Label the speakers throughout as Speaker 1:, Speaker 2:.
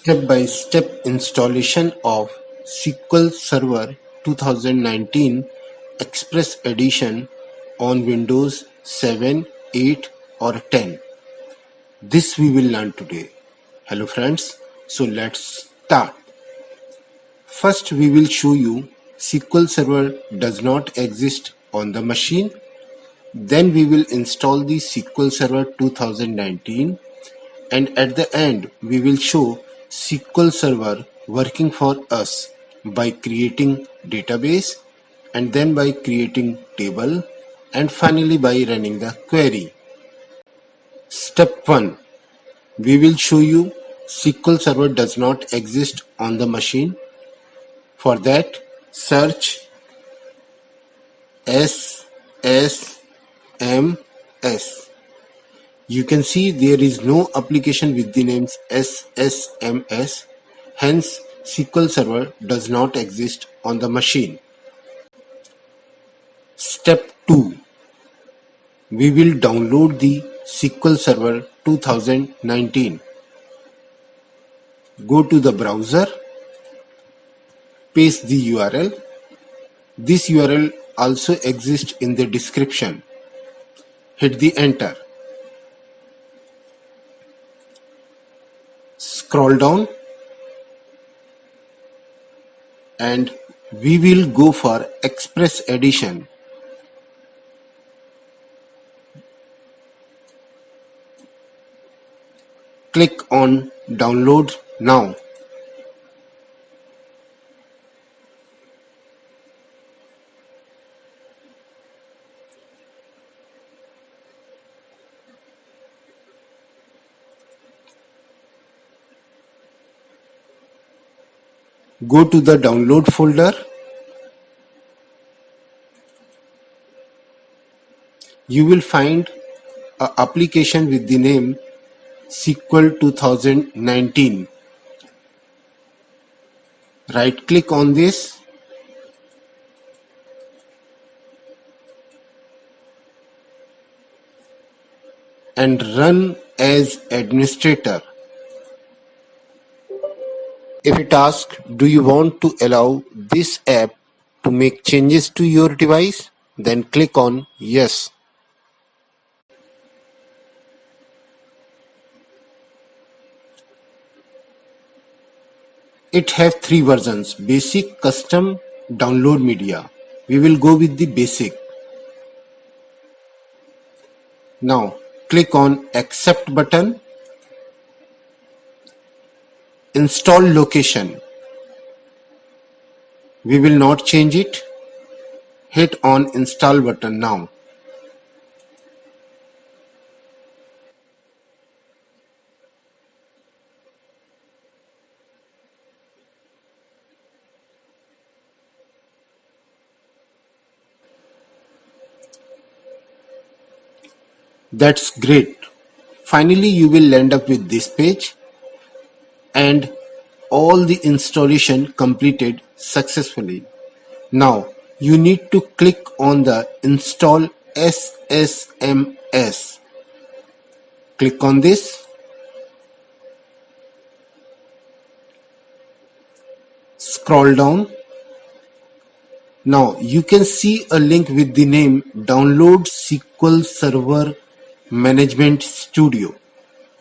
Speaker 1: Step-by-step installation of SQL Server 2019 Express Edition on Windows 7, 8 or 10. This we will learn today. Hello friends, so let's start. First we will show you SQL Server does not exist on the machine. Then we will install the SQL Server 2019, and at the end we will show SQL Server working for us by creating database and then by creating table and finally by running the query. Step 1. We will show you SQL Server does not exist on the machine. For that, search SSMS. You can see there is no application with the names SSMS, hence SQL Server does not exist on the machine. Step 2. We will download the SQL Server 2019. Go to the browser, paste the URL. This URL also exists in the description. Hit the enter. Scroll down and we will go for Express Edition. Click on Download Now. Go to the download folder. You will find an application with the name SQL 2019. Right click on this and run as administrator. If it asks, do you want to allow this app to make changes to your device? Then click on yes. It have three versions: basic, custom, download media. We will go with the basic. Now click on accept button. Install location. We will not change it. Hit on install button now. That's great. Finally, you will end up with this page and all the installation completed successfully. Now you need to click on the install SSMS. Click on this. Scroll down. Now you can see a link with the name Download SQL Server Management Studio.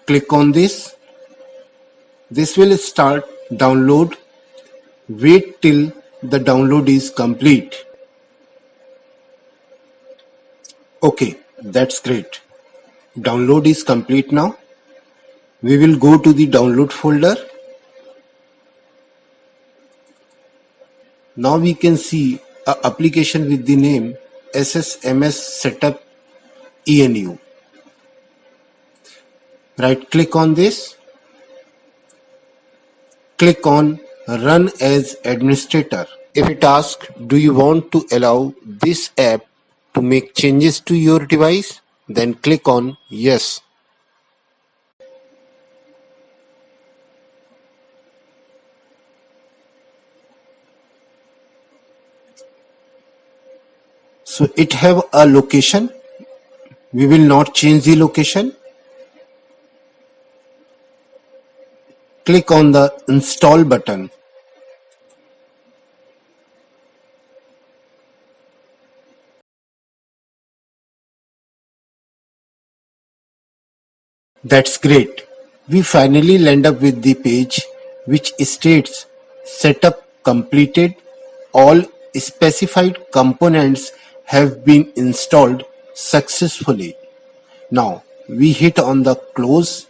Speaker 1: Click on this. This will start download. Wait till the download is complete. Okay, that's great. Download is complete now. We will go to the download folder. Now we can see an application with the name SSMS Setup ENU. Right click on this. Click on Run as Administrator. If it asks, do you want to allow this app to make changes to your device? Then click on Yes. So it have a location. We will not change the location. click on the Install button. That's great. We finally land up with the page which states setup completed. All specified components have been installed successfully. Now we hit on the close.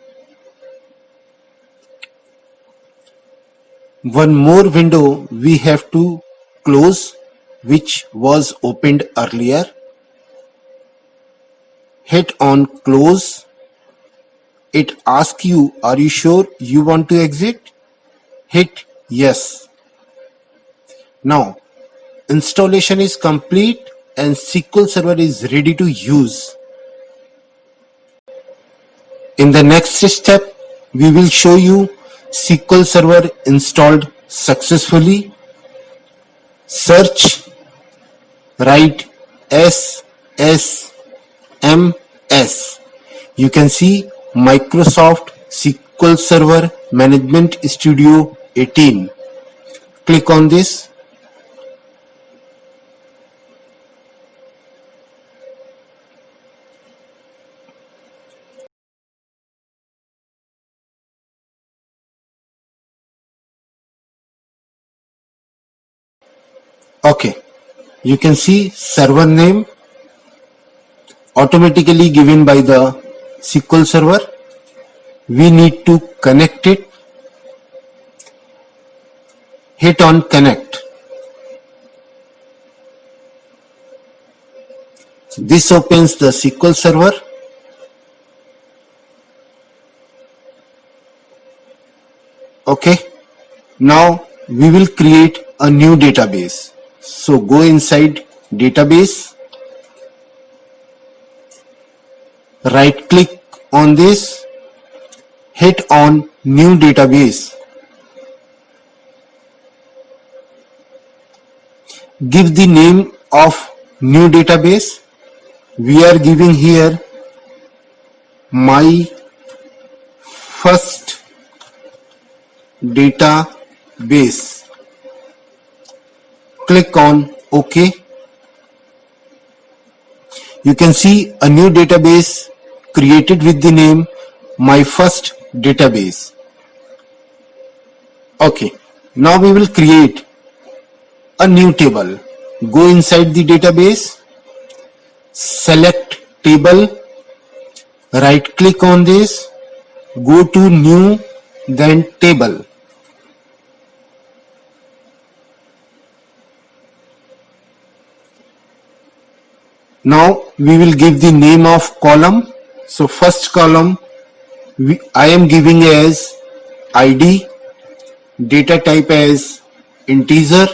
Speaker 1: One more window we have to close which was opened earlier. Hit on close. It asks you, are you sure you want to exit? Hit yes. Now installation is complete and SQL Server is ready to use. In the next step, we will show you SQL Server installed successfully. Search, write SSMS. You can see Microsoft SQL Server Management Studio 18. Click on this. Okay, you can see server name automatically given by the SQL Server. We need to connect it. Hit on connect. This opens the SQL Server. Okay, now we will create a new database. So go inside database, right click on this, hit on new database. Give the name of new database. We are giving here my first database. Click on OK. You can see a new database created with the name my first database. Okay, now we will create a new table. Go inside the database, select table, right click on this, go to new, then table. Now we will give the name of column. So first column I am giving as ID, data type as integer,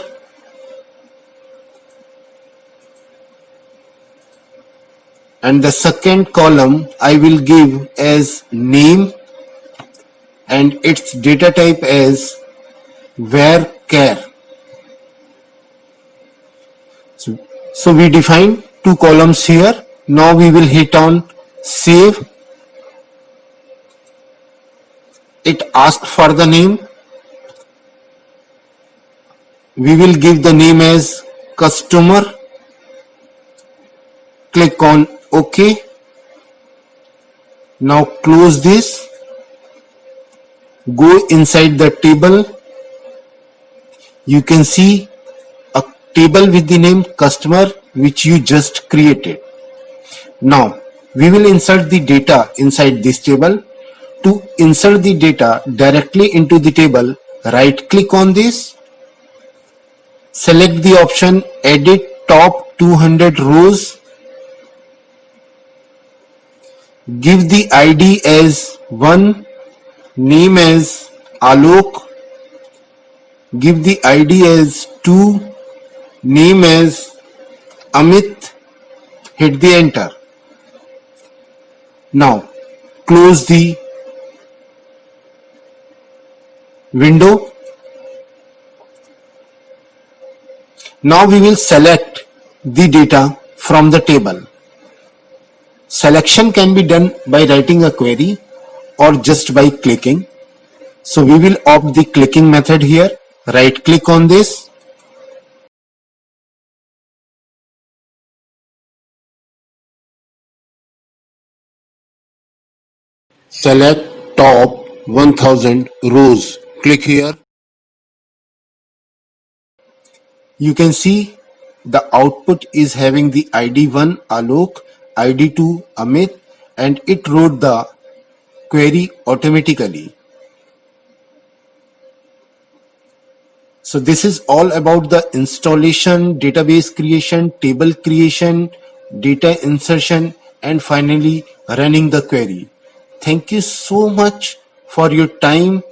Speaker 1: and the second column I will give as name and its data type as varchar. So we define two columns here. Now we will hit on save. It asks for the name. We will give the name as customer. Click on OK. Now close this. Go inside the table. You can see a table with the name customer which you just created. Now we will insert the data inside this table. To insert the data directly into the table, right click on this. Select the option edit top 200 rows. Give the ID as 1, name as Alok. Give the ID as 2, name as Amit. Hit the enter. Now close the window. Now we will select the data from the table. Selection can be done by writing a query or just by clicking. So we will opt the clicking method here. Right click on this. Select top 1000 rows. Click here. You can see the output is having the ID1 Alok, ID2 Amit, and it wrote the query automatically. So this is all about the installation, database creation, table creation, data insertion, and finally running the query. Thank you so much for your time